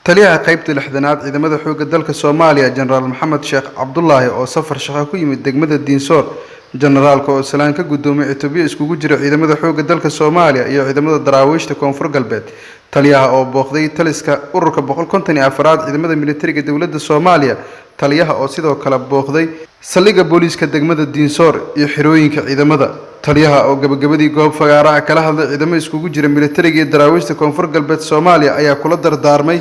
taliyaha qaybta lixdanaad ciidamada xoogga dalka Soomaaliya Generaal Maxamed Sheekh Cabdullaahi oo safar shaqo ku yimid degmada Diinsoor generaalka oo salaan ka gudoomiyay Itoobiya iskugu jira ciidamada xoogga dalka Soomaaliya iyo ciidamada daraawiishta koonfur galbeed taliyaha oo booqday taliska ururka 154aad ciidamada militariga dawladda Soomaaliya taliyaha oo sidoo kale booqday saldhigga booliiska degmada Diinsoor iyo xirooyinka ciidamada taliyaha oo gabagabadii goob fagaaraha kala hadlay ciidamada iskugu jira militariga iyo daraawiishta koonfur galbeed Soomaaliya ayaa kula dardaarmay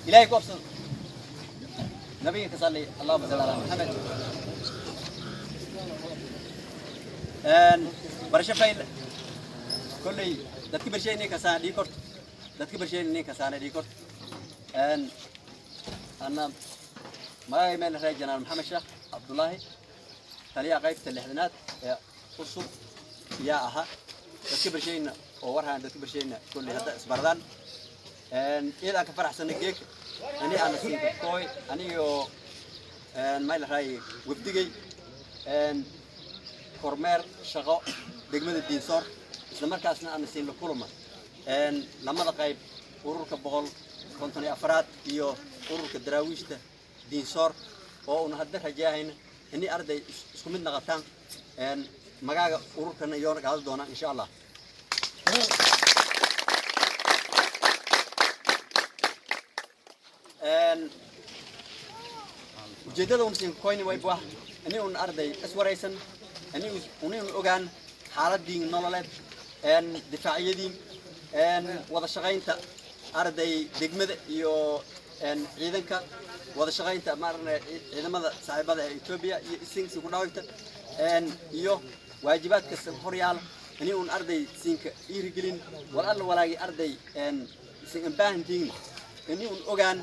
إلهي قبص نبيك صلي اللهم صل على محمد برشا فايل كل دتكبر شيء نيك سان ديكورت دتكبر شيء نيك سان ديكورت أنا ما يمل رجال جنرال محمد شيخ عبد الله تليا غيب تلحدنات قصو يا أها دتكبر شيء وورها دتكبر شيء كل هذا سبردان إذا كفرح سنجيك أنا سيد كوي أنا يو ما يلهاي وبدقي كورمير شقاء دقمة الدينصور لما كاسنا أنا سين لكلما لما لقيب أورك بقول كنتني أفراد يو أورك دراويشته دينصور أو نهدرها جاهين إني أرد سكمل نغتان مجا أورك نيورك هذا دونا إن شاء الله ujeedada uun koyni way baa ani uun arday iswaraysan ani uun ogaan xaaladii nololeed difaaciyadii wada shaqaynta arday degmada iyo ciidanka wada shaqaynta maarnaa ciidamada saaxiibada ee Itoobiya iyo isinka ku dhaawayta iyo waajibaadka horyaal ani uun arday siinka irigelin walaagi arday isin baahantiin ani uun ogaan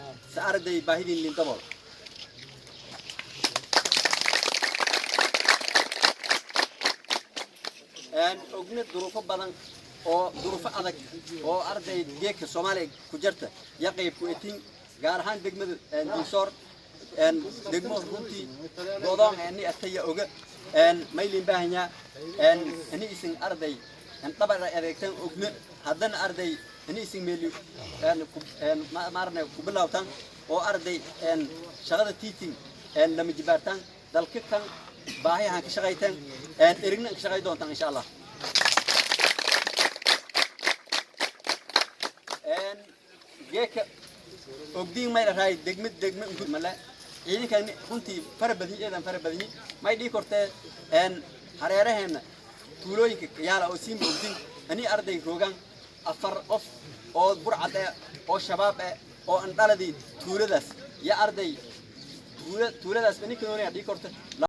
arday baahidin lin dabol ogna duruufo badan oo duruufo adag oo arday geeka Soomaaliya ku jirta yaqayb ku etin gaar ahaan degmada Diinsoor degmo runtii go'doon ani ataya oga maylin baahanya ani isin arday tabar adeegtan ogna haddana arday ani isin meeli maarna ku bilawtan oo arday shaqada teaching lama jibaartan dalka kan baahiyahan ka shaqaytan erigna ka shaqay doontan insha Allah geeka ogdiin may raay degmad mala ciidankan runtii farabadii may dhii kortee hareeraheena tuulooyinka yaala oo siin ogdiin ani arday roogan afar qof oo burcad oo shabaab oo an dhaladii tuuladaas ya arday tuuladaas ani kanoonaya dhii kortee